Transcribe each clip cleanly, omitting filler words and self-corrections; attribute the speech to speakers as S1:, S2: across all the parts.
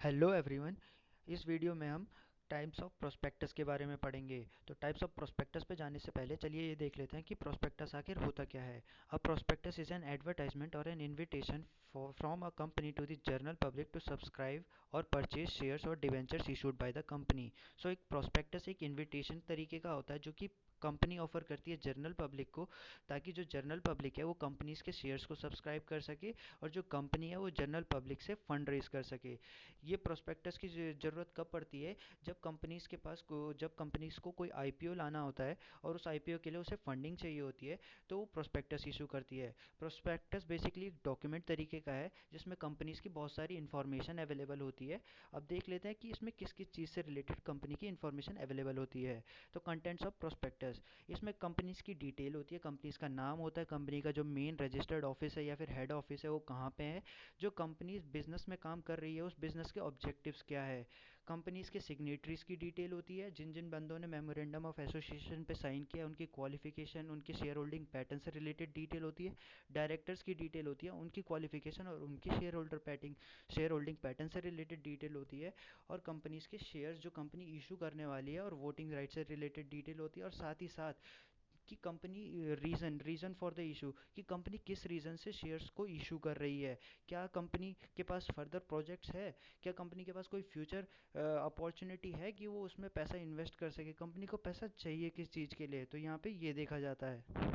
S1: Hello everyone. इस video में हम टाइप्स ऑफ प्रोस्पेक्टस के बारे में पढ़ेंगे। तो टाइप्स ऑफ प्रोस्पेक्टस पे जाने से पहले चलिए ये देख लेते हैं कि प्रोस्पेक्टस आखिर होता क्या है। A prospectus is an advertisement or an invitation from a company to the general public to subscribe or purchase shares or debentures issued by the company. So एक प्रोस्पेक्टस एक इनविटेशन तरीके का होता है जो कि कंपनी ऑफर करती है जनरल पब्लिक को, ताकि जो जनरल पब्लिक है वो कंपनीज के शेयर्स को सब्सक्राइब कर सके और जो कंपनी है वो जनरल पब्लिक से फंड रेज कर सके। ये प्रोस्पेक्टस की ज़रूरत कब पड़ती है? जब कंपनीज़ को कोई आईपीओ लाना होता है और उस आईपीओ के लिए उसे फंडिंग चाहिए होती है, तो वो प्रोस्पेक्टस इशू करती है। प्रोस्पेक्टस बेसिकली एक डॉक्यूमेंट तरीके का है जिसमें कंपनीज़ की बहुत सारी इन्फॉर्मेशन अवेलेबल होती है। अब देख लेते हैं कि इसमें किस किस चीज़ से रिलेटेड कंपनी की इन्फॉर्मेशन अवेलेबल होती है। तो कंटेंट्स ऑफ प्रोस्पेक्टस, इसमें कंपनीज़ की डिटेल होती है, कंपनीज़ का नाम होता है, कंपनी का जो मेन रजिस्टर्ड ऑफिस है या फिर हेड ऑफिस है वो कहाँ पे है, जो कंपनी बिजनेस में काम कर रही है उस बिजनेस के ऑब्जेक्टिव्स क्या है, कंपनीज के सिग्नेटरीज की डिटेल होती है, जिन जिन बंदों ने मेमोरेंडम ऑफ एसोसिएशन पे साइन किया उनकी क्वालिफिकेशन, उनके शेयर होल्डिंग पैटर्न से रिलेटेड डिटेल होती है, डायरेक्टर्स की डिटेल होती है, उनकी क्वालिफिकेशन और उनकी शेयर होल्डिंग पैटर्न से रिलेटेड डिटेल होती है, और कंपनीज के शेयर्स जो कंपनी इशू करने वाली है और वोटिंग राइट से रिलेटेड डिटेल होती है, और साथ ही साथ कि company reason for the issue, कि कंपनी किस रीज़न से शेयर्स को इशू कर रही है, क्या कंपनी के पास फर्दर प्रोजेक्ट्स है, क्या कंपनी के पास कोई फ्यूचर अपॉर्चुनिटी है कि वो उसमें पैसा इन्वेस्ट कर सके, कंपनी को पैसा चाहिए किस चीज़ के लिए, तो यहाँ पे ये देखा जाता है।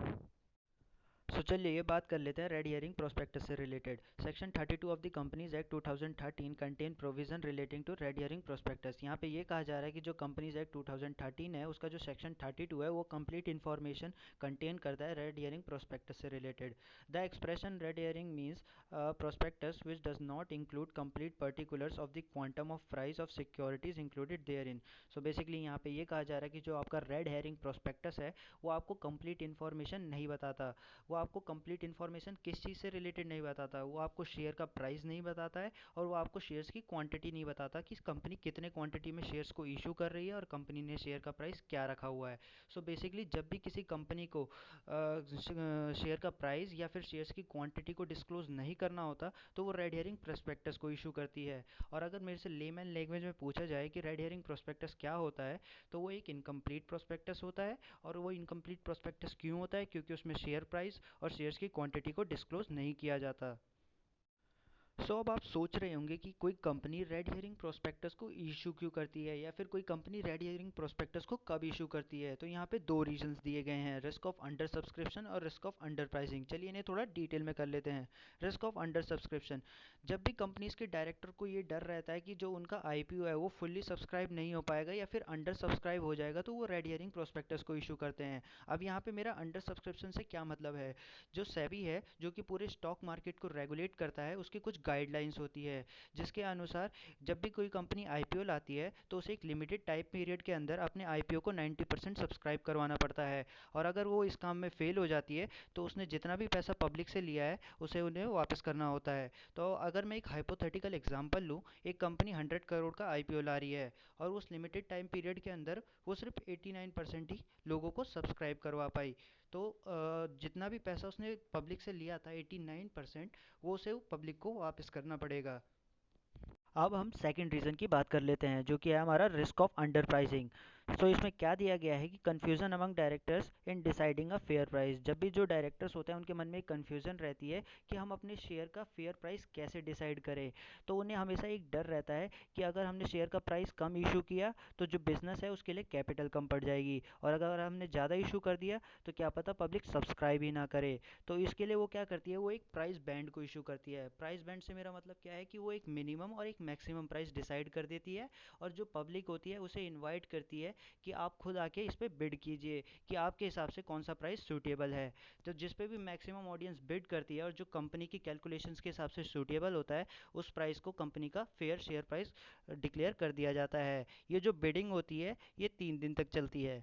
S1: सो चलिए ये बात कर लेते हैं रेड हियरिंग प्रोस्पेक्टस से related. Section 32 of the companies act 2013 contain provision relating to red herring prospectus. यहाँ पे ये कहा जा रहा है कि जो कंपनीज एक्ट 2013 है उसका जो सेक्शन 32 है वो कंप्लीट इन्फॉर्मेशन कंटेन करता है रेड हियरिंग प्रोस्पेक्टस से related. The expression red herring means prospectus which does not include complete particulars of the quantum of price of securities included therein. So basically यहाँ पे ये कहा जा रहा है कि जो आपका रेड हेयरिंग प्रोस्पेक्टस है वो आपको कंप्लीट इन्फॉर्मेशन नहीं बताता। वो आपको कंप्लीट इन्फॉर्मेशन किस चीज़ से रिलेटेड नहीं बताता, वो आपको शेयर का प्राइस नहीं बताता है, और वो आपको शेयर्स की क्वांटिटी नहीं बताता कि कंपनी कितने क्वांटिटी में शेयर्स को इशू कर रही है और कंपनी ने शेयर का प्राइस क्या रखा हुआ है। सो बेसिकली जब भी किसी कंपनी को शेयर का प्राइस या फिर शेयर्स की क्वांटिटी को डिस्क्लोज नहीं करना होता तो वो रेड हेयरिंग प्रोस्पेक्टस को इशू करती है। और अगर मेरे से लेमैन लैंग्वेज में पूछा जाए कि रेड हेयरिंग प्रोस्पेक्टस क्या होता है, तो वो एक इनकम्प्लीट प्रोस्पेक्टस होता है। और वो इनकम्प्लीट प्रोस्पेक्टस क्यों होता है? क्योंकि उसमें शेयर प्राइस और शेयर्स की क्वांटिटी को डिस्क्लोज नहीं किया जाता। अब आप सोच रहे होंगे कि कोई कंपनी रेड हियरिंग प्रोस्पेक्टस को इशू क्यों करती है, या फिर कोई कंपनी रेड हियरिंग प्रोस्पेक्टस को कब इशू करती है। तो यहाँ पे दो रीजंस दिए गए हैं, रिस्क ऑफ अंडर सब्सक्रिप्शन और रिस्क ऑफ अंडर प्राइसिंग। चलिए इन्हें थोड़ा डिटेल में कर लेते हैं। रिस्क ऑफ अंडर सब्सक्रिप्शन, जब भी कंपनीज के डायरेक्टर को ये डर रहता है कि जो उनका आईपीओ है वो फुल्ली सब्सक्राइब नहीं हो पाएगा या फिर अंडर सब्सक्राइब हो जाएगा, तो वो रेड हियरिंग प्रोस्पेक्टस को इशू करते हैं। अब यहाँ पे मेरा अंडर सब्सक्रिप्शन से क्या मतलब है? जो सेबी है जो कि पूरे स्टॉक मार्केट को रेगुलेट करता है, उसकी कुछ गाइडलाइंस होती है जिसके अनुसार जब भी कोई कंपनी आईपीओ लाती है तो उसे एक लिमिटेड टाइप पीरियड के अंदर अपने आईपीओ को 90% सब्सक्राइब करवाना पड़ता है। और अगर वो इस काम में फेल हो जाती है तो उसने जितना भी पैसा पब्लिक से लिया है उसे उन्हें वापस करना होता है। तो अगर मैं एक हाइपोथेटिकल एग्जांपल लूँ, एक कंपनी 100 करोड़ का आईपीओ ला रही है और उस लिमिटेड टाइम पीरियड के अंदर वो सिर्फ 89% ही लोगों को सब्सक्राइब करवा पाई। तो जितना भी पैसा उसने पब्लिक से लिया था 89%, वो उसे पब्लिक को वापस करना पड़ेगा। अब हम सेकंड रीज़न की बात कर लेते हैं जो कि है हमारा रिस्क ऑफ अंडर प्राइसिंग। तो इसमें क्या दिया गया है कि confusion among directors in deciding a fair price. जब भी जो डायरेक्टर्स होते हैं उनके मन में एक कन्फ्यूज़न रहती है कि हम अपने शेयर का फेयर प्राइस कैसे डिसाइड करें। तो उन्हें हमेशा एक डर रहता है कि अगर हमने शेयर का प्राइस कम इशू किया तो जो बिज़नेस है उसके लिए कैपिटल कम पड़ जाएगी, और अगर हमने ज़्यादा इशू कर दिया तो क्या पता पब्लिक सब्सक्राइब ही ना करे। तो इसके लिए वो क्या करती है, वो एक प्राइस बैंड को इशू करती है। प्राइस बैंड से मेरा मतलब क्या है कि वो एक मिनिमम और एक मैक्सिमम प्राइस डिसाइड कर देती है, और जो पब्लिक होती है उसे इनवाइट करती है कि आप खुद आके इस पे बिड कीजिए कि आपके हिसाब से कौन सा प्राइस सूटेबल है। तो जिस पे भी मैक्सिमम ऑडियंस बिड करती है और जो कंपनी की कैलकुलेशंस के हिसाब से सूटेबल होता है, उस प्राइस को कंपनी का फेयर शेयर प्राइस डिक्लेयर कर दिया जाता है। ये जो बिडिंग होती है ये 3 दिन तक चलती है।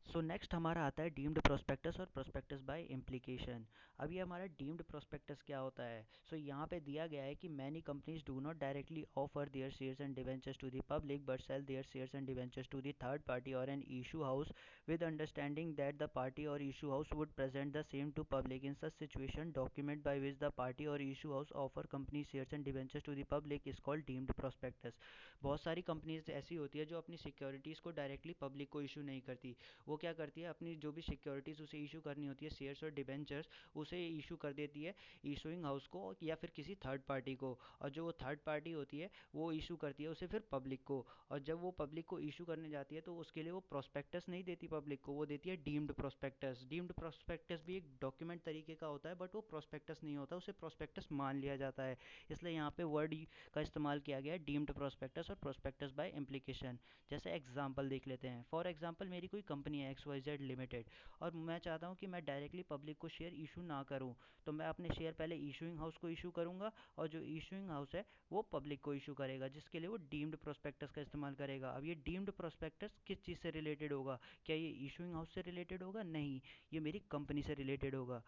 S1: सो नेक्स्ट हमारा आता है डीम्ड प्रोस्पेक्टस और प्रोस्पेक्टस बाय इम्प्लीकेशन। अब ये हमारा डीम्ड प्रोस्पेक्टस क्या होता है? सो यहाँ पे दिया गया है कि many companies do not directly offer their shares and debentures to the public but sell their shares and debentures to the third party or an issue house with understanding that the party or issue house would present the same to public. In such situation, document by which the party or issue house offer company shares and debentures to the public is called deemed prospectus। बहुत सारी companies ऐसी होती है जो अपनी securities को directly public को issue नहीं करती। वो क्या करती है, अपनी जो भी सिक्योरिटीज़ उसे इशू करनी होती है, शेयर्स और डिबेंचर्स, उसे इशू कर देती है इशूइंग हाउस को या फिर किसी थर्ड पार्टी को। और जो वो थर्ड पार्टी होती है वो इशू करती है उसे फिर पब्लिक को। और जब वो पब्लिक को इशू करने जाती है तो उसके लिए वो प्रोस्पेक्टस नहीं देती पब्लिक को, वो देती है डीम्ड प्रोस्पेक्टस। डीम्ड प्रोस्पेक्टस भी एक डॉक्यूमेंट तरीके का होता है बट वो प्रोस्पेक्टस नहीं होता, उसे प्रोस्पेक्टस मान लिया जाता है। इसलिए यहाँ पे वर्ड का इस्तेमाल किया गया है डीम्ड प्रोस्पेक्टस और प्रोस्पेक्टस बाय इम्प्लीकेशन। जैसे एग्जांपल देख लेते हैं। फॉर एग्जांपल मेरी कोई कंपनी है XYZ लिमिटेड और मैं चाहता हूँ कि मैं डायरेक्टली पब्लिक को शेयर इशू ना करूँ, तो मैं अपने शेयर पहले इशूइंग हाउस को इशू करूँगा और जो इशूइंग हाउस है वो पब्लिक को इशू करेगा, जिसके लिए वो डीम्ड प्रोस्पेक्टस का इस्तेमाल करेगा। अब ये डीम्ड प्रोस्पेक्टस किस चीज़ से रिलेटेड होगा? क्या ये इशूइंग हाउस से रिलेटेड होगा? नहीं, ये मेरी कंपनी से रिलेटेड होगा।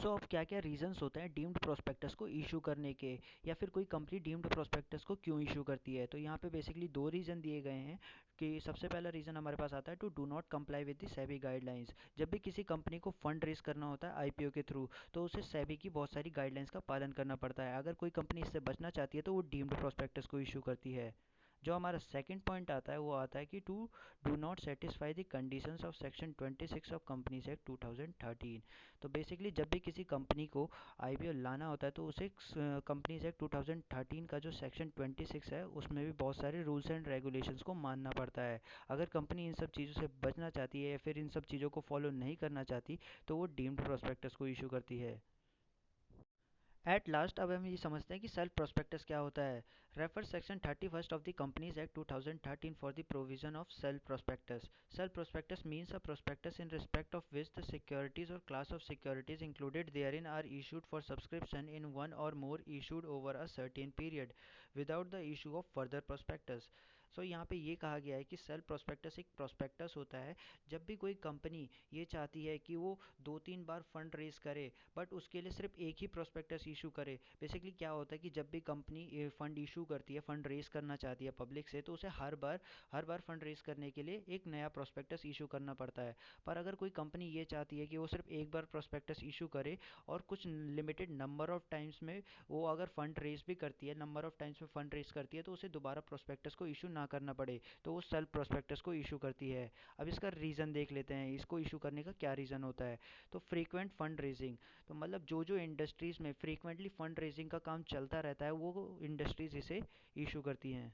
S1: अब क्या क्या रीजंस होते हैं डीम्ड प्रोस्पेक्टस को इशू करने के, या फिर कोई कंपनी डीम्ड प्रोस्पेक्टस को क्यों इशू करती है? तो यहाँ पे बेसिकली दो रीज़न दिए गए हैं। कि सबसे पहला रीज़न हमारे पास आता है to do not comply with the SEBI guidelines. जब भी किसी कंपनी को फंड रेज करना होता है आईपीओ के थ्रू, तो उसे सेबी की बहुत सारी गाइडलाइंस का पालन करना पड़ता है। अगर कोई कंपनी इससे बचना चाहती है तो वो डीम्ड प्रोस्पेक्टस को इशू करती है। जो हमारा सेकंड पॉइंट आता है वो आता है कि to do not satisfy the conditions of section 26 of companies act 2013। तो बेसिकली जब भी किसी कंपनी को आईपीओ लाना होता है तो उसे कंपनीज एक्ट 2013 का जो सेक्शन 26 है उसमें भी बहुत सारे रूल्स एंड रेगुलेशंस को मानना पड़ता है। अगर कंपनी इन सब चीज़ों से बचना चाहती है या फिर इन सब चीज़ों को फॉलो नहीं करना चाहती तो वो डीम्ड प्रोस्पेक्टस को इशू करती है। एट लास्ट अब हम ये समझते हैं कि सेल्फ प्रोस्पेक्टस क्या होता है। Refer section 31 of the companies act 2013 for the provision of self prospectus. Self prospectus means a prospectus in respect of which the securities or class of securities included therein are issued for subscription in one or more issued over a certain period without the issue of further prospectus। यहाँ पे ये कहा गया है कि self prospectus एक prospectus होता है जब भी कोई कंपनी ये चाहती है कि वो दो तीन बार फंड रेज करे बट उसके लिए सिर्फ एक ही प्रोस्पेक्टस इशू करे। बेसिकली क्या होता है कि जब भी कंपनी फंड इशू करती है, फंड रेज करना चाहती है पब्लिक से, तो उसे हर बार फंड रेज करने के लिए एक नया प्रोस्पेक्टस इशू करना पड़ता है। पर अगर कोई कंपनी ये चाहती है कि वो सिर्फ एक बार प्रोस्पेक्टस इशू करे और कुछ लिमिटेड नंबर ऑफ टाइम्स में वो अगर फंड रेज भी करती है, नंबर ऑफ टाइम्स में फंड रेज करती है, तो उसे दोबारा प्रोस्पेक्टस को इशू ना करना पड़े, तो वो सेल्फ प्रोस्पेक्टस को इशू करती है। अब इसका रीज़न देख लेते हैं, इसको इशू करने का क्या रीज़न होता है। तो फ्रीक्वेंट फंड रेजिंग, तो मतलब जो जो इंडस्ट्रीज़ में फ्रीक्वेंटली फंड रेजिंग का काम चलता रहता है वो इंडस्ट्रीज़ इसे इशू करती हैं।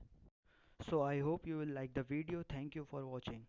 S1: So I hope you will like the video. Thank you for watching.